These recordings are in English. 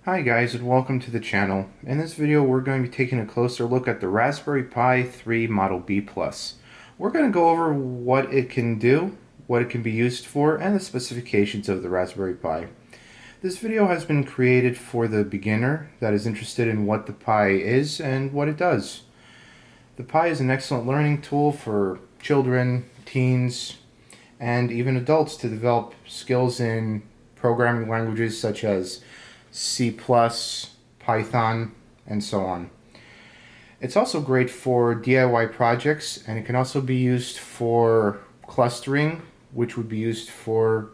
Hi guys, and welcome to the channel. In this video we're going to be taking a closer look at the Raspberry Pi 3 Model B+. We're going to go over what it can do, what it can be used for, and the specifications of the Raspberry Pi. This video has been created for the beginner that is interested in what the Pi is and what it does. The Pi is an excellent learning tool for children, teens, and even adults to develop skills in programming languages such as C++, Python, and so on. It's also great for DIY projects, and it can also be used for clustering, which would be used for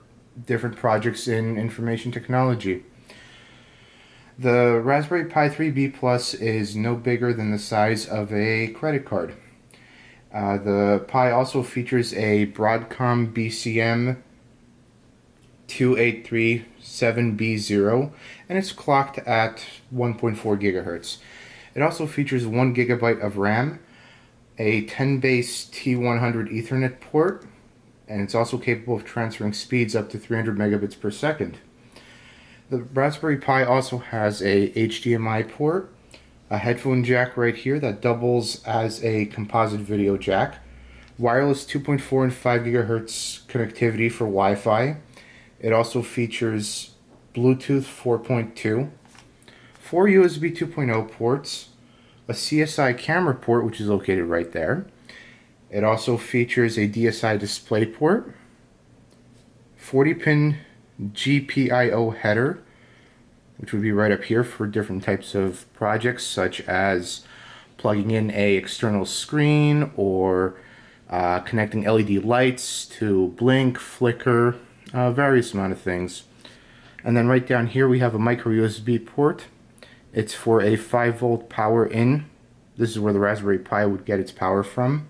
different projects in information technology. The Raspberry Pi 3B Plus is no bigger than the size of a credit card. The Pi also features a Broadcom BCM 283.7B0, and it's clocked at 1.4 gigahertz. It also features 1 gigabyte of RAM, a 10-base T100 Ethernet port, and it's also capable of transferring speeds up to 300 megabits per second. The Raspberry Pi also has a HDMI port, a headphone jack right here that doubles as a composite video jack, wireless 2.4 and 5 gigahertz connectivity for Wi-Fi. It also features Bluetooth 4.2, 4 USB 2.0 ports, a CSI camera port, which is located right there. It also features a DSI display port, 40-pin GPIO header, which would be right up here for different types of projects, such as plugging in a external screen or connecting LED lights to blink, flicker, various amount of things. And then right down here we have a micro USB port. It's for a 5-volt power in. This is where the Raspberry Pi would get its power from.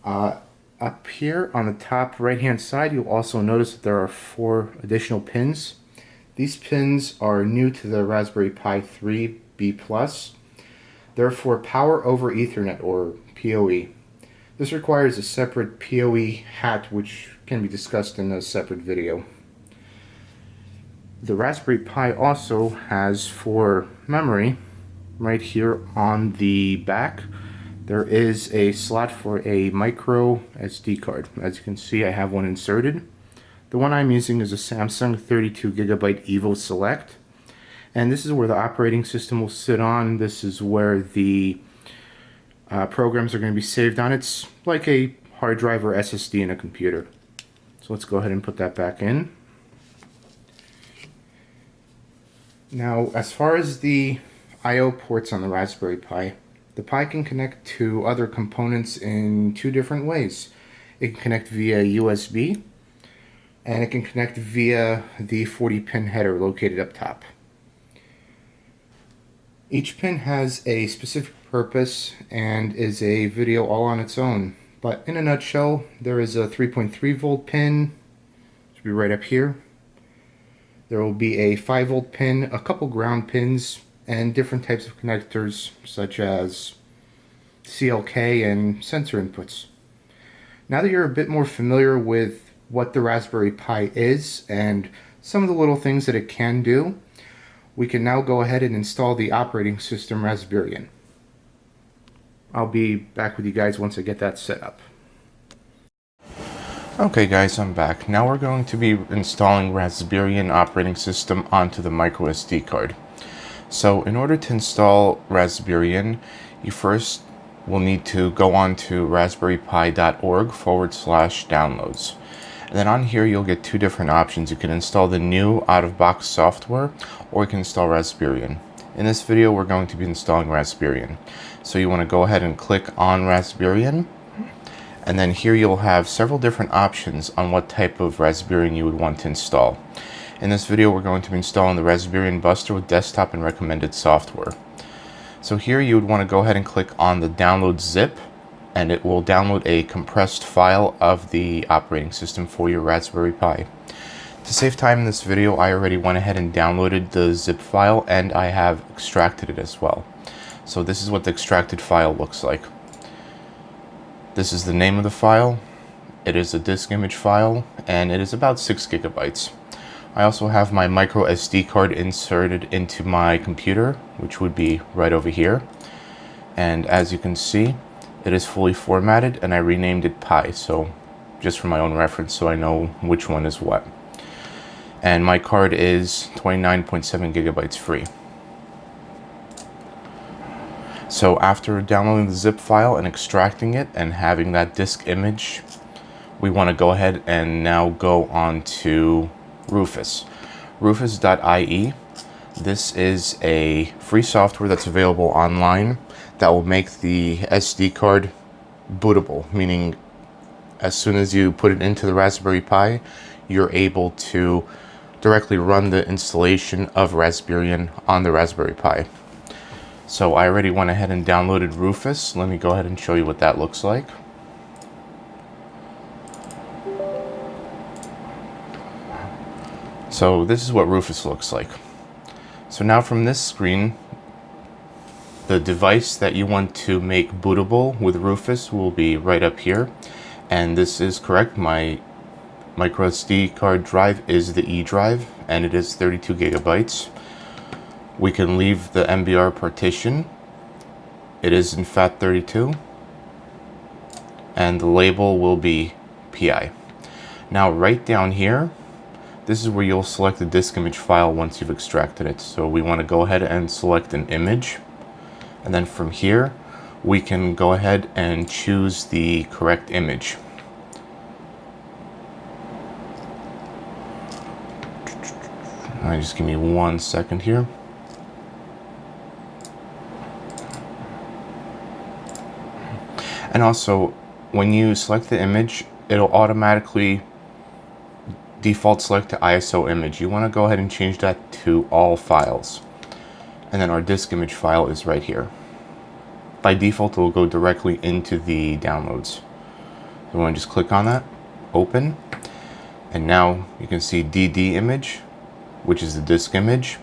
Up here on the top right hand side you'll also notice that there are 4 additional pins. These pins are new to the Raspberry Pi 3B+. They're for Power over Ethernet, or PoE. This requires a separate PoE hat, which can be discussed in a separate video. The Raspberry Pi also has, for memory, right here on the back, there is a slot for a micro SD card. As you can see, I have one inserted. The one I'm using is a Samsung 32GB Evo Select, and this is where the operating system will sit on. This is where the programs are going to be saved on. It's like a hard drive or SSD in a computer. So let's go ahead and put that back in. Now, as far as the I/O ports on the Raspberry Pi, the Pi can connect to other components in 2 different ways. It can connect via USB, and it can connect via the 40-pin header located up top. Each pin has a specific purpose and is a video all on its own. But in a nutshell, there is a 3.3 volt pin, which will be right up here. There will be a 5 volt pin, a couple ground pins, and different types of connectors such as CLK and sensor inputs. Now that you're a bit more familiar with what the Raspberry Pi is and some of the little things that it can do, we can now go ahead and install the operating system Raspbian. I'll be back with you guys once I get that set up. Okay guys, I'm back. Now we're going to be installing Raspbian operating system onto the micro SD card. So in order to install Raspbian, you first will need to go on to raspberrypi.org/downloads. And then on here you'll get 2 different options. You can install the new out-of-box software, or you can install Raspbian. In this video we're going to be installing Raspbian. So you want to go ahead and click on Raspbian, and then here you'll have several different options on what type of Raspbian you would want to install. In this video we're going to be installing the Raspbian Buster with desktop and recommended software. So here you would want to go ahead and click on the download zip, and it will download a compressed file of the operating system for your Raspberry Pi. To save time in this video, I already went ahead and downloaded the zip file, and I have extracted it as well. So this is what the extracted file looks like. This is the name of the file. It is a disk image file, and it is about 6 gigabytes. I also have my micro SD card inserted into my computer, which would be right over here. And as you can see, it is fully formatted, and I renamed it Pi, so just for my own reference so I know which one is what. And my card is 29.7 gigabytes free. So after downloading the zip file and extracting it and having that disk image, we want to go ahead and now go on to Rufus. Rufus.ie. This is a free software that's available online that will make the SD card bootable, meaning as soon as you put it into the Raspberry Pi, you're able to directly run the installation of Raspbian on the Raspberry Pi. So I already went ahead and downloaded Rufus. Let me go ahead and show you what that looks like. So this is what Rufus looks like. So now from this screen, the device that you want to make bootable with Rufus will be right up here. And this is correct. My micro SD card drive is the E drive, and it is 32 gigabytes. We can leave the MBR partition. It is in FAT32. And the label will be PI. Now right down here, this is where you'll select the disk image file once you've extracted it. So we want to go ahead and select an image. And then from here, we can go ahead and choose the correct image. Just give me 1 second here. And also, when you select the image, it'll automatically default select to ISO image. You want to go ahead and change that to all files. And then our disk image file is right here. By default, it will go directly into the downloads. So we want to just click on that, open, and now you can see DD image, which is the disk image.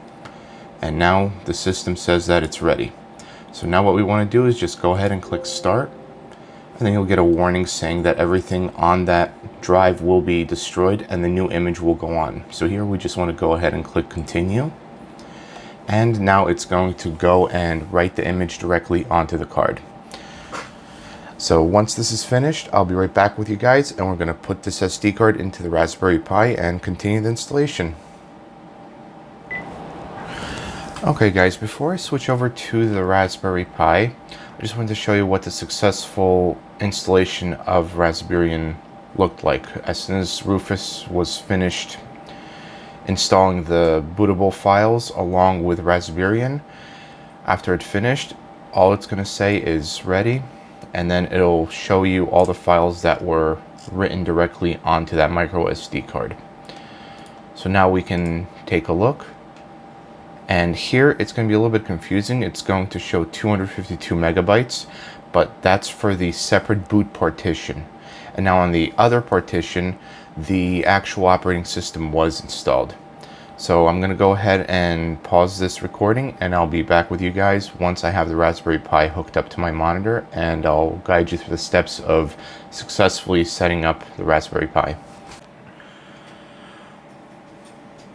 And now the system says that it's ready. So now what we want to do is just go ahead and click start. And then you'll get a warning saying that everything on that drive will be destroyed and the new image will go on. So here we just want to go ahead and click continue. And now it's going to go and write the image directly onto the card. So once this is finished, I'll be right back with you guys, and we're going to put this SD card into the Raspberry Pi and continue the installation. Okay guys, before I switch over to the Raspberry Pi, I just wanted to show you what the successful installation of Raspbian looked like. As soon as Rufus was finished installing the bootable files along with Raspbian, after it finished, all it's going to say is ready, and then it'll show you all the files that were written directly onto that micro SD card. So now we can take a look. And here it's going to be a little bit confusing. It's going to show 252 megabytes, but that's for the separate boot partition. And now on the other partition, the actual operating system was installed. So I'm going to go ahead and pause this recording, and I'll be back with you guys once I have the Raspberry Pi hooked up to my monitor, and I'll guide you through the steps of successfully setting up the Raspberry Pi.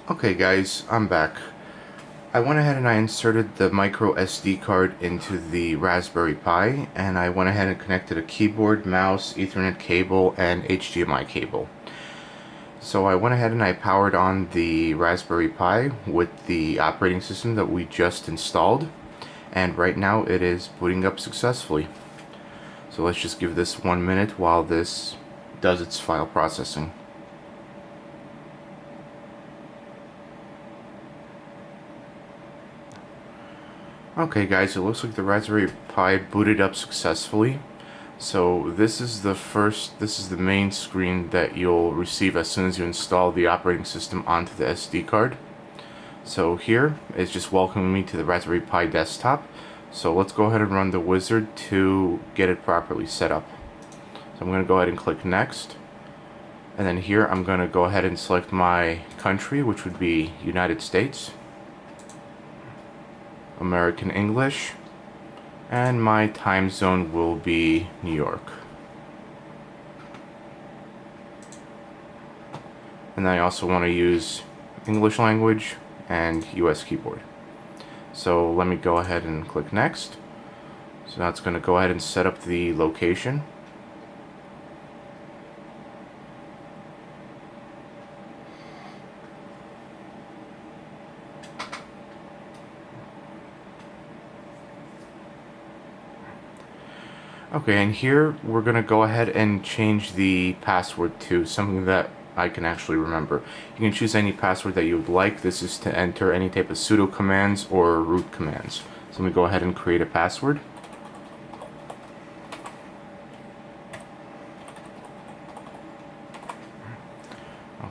Okay guys, I'm back. I went ahead and I inserted the micro SD card into the Raspberry Pi, and I went ahead and connected a keyboard, mouse, Ethernet cable, and HDMI cable. So I went ahead and I powered on the Raspberry Pi with the operating system that we just installed, and right now it is booting up successfully. So let's just give this 1 minute while this does its file processing. Okay guys, it looks like the Raspberry Pi booted up successfully. So this is the main screen that you'll receive as soon as you install the operating system onto the SD card. So here it's just welcoming me to the Raspberry Pi desktop. So let's go ahead and run the wizard to get it properly set up. So I'm going to go ahead and click next. And then here I'm going to go ahead and select my country, which would be United States. American English, and my time zone will be New York. And then I also want to use English language, and US keyboard. So let me go ahead and click next. So now it's going to go ahead and set up the location. Okay, and here we're going to go ahead and change the password to something that I can actually remember. You can choose any password that you would like. This is to enter any type of sudo commands or root commands. So let me go ahead and create a password.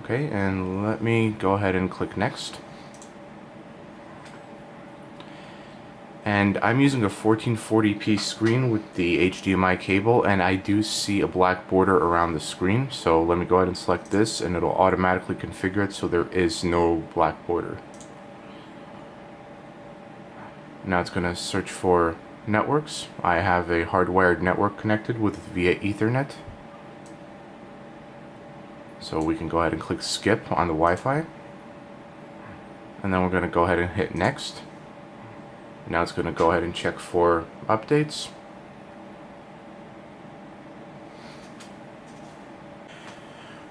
Okay, and let me go ahead and click next. And I'm using a 1440p screen with the HDMI cable, and I do see a black border around the screen. So let me go ahead and select this, and it'll automatically configure it so there is no black border. Now it's going to search for networks. I have a hardwired network connected with via Ethernet. So we can go ahead and click skip on the Wi-Fi. And then we're going to go ahead and hit next. Now it's going to go ahead and check for updates.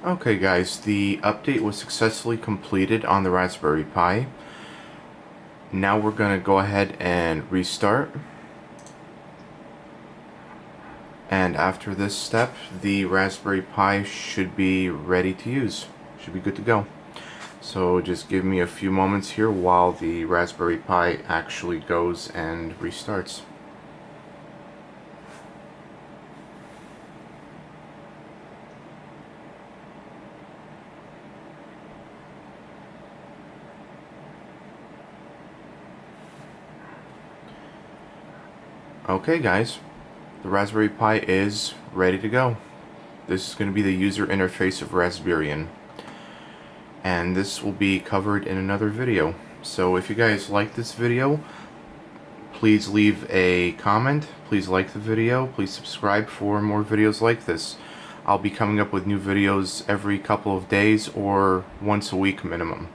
Okay guys, the update was successfully completed on the Raspberry Pi. Now we're going to go ahead and restart. And after this step, the Raspberry Pi should be ready to use. Should be good to go. So just give me a few moments here while the Raspberry Pi actually goes and restarts. Okay guys, the Raspberry Pi is ready to go. This is going to be the user interface of Raspbian. And this will be covered in another video. So if you guys like this video, please leave a comment, please like the video, please subscribe for more videos like this. I'll be coming up with new videos every couple of days or once a week minimum.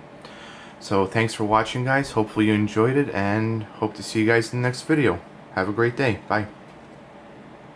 So thanks for watching guys, hopefully you enjoyed it, and hope to see you guys in the next video. Have a great day. Bye.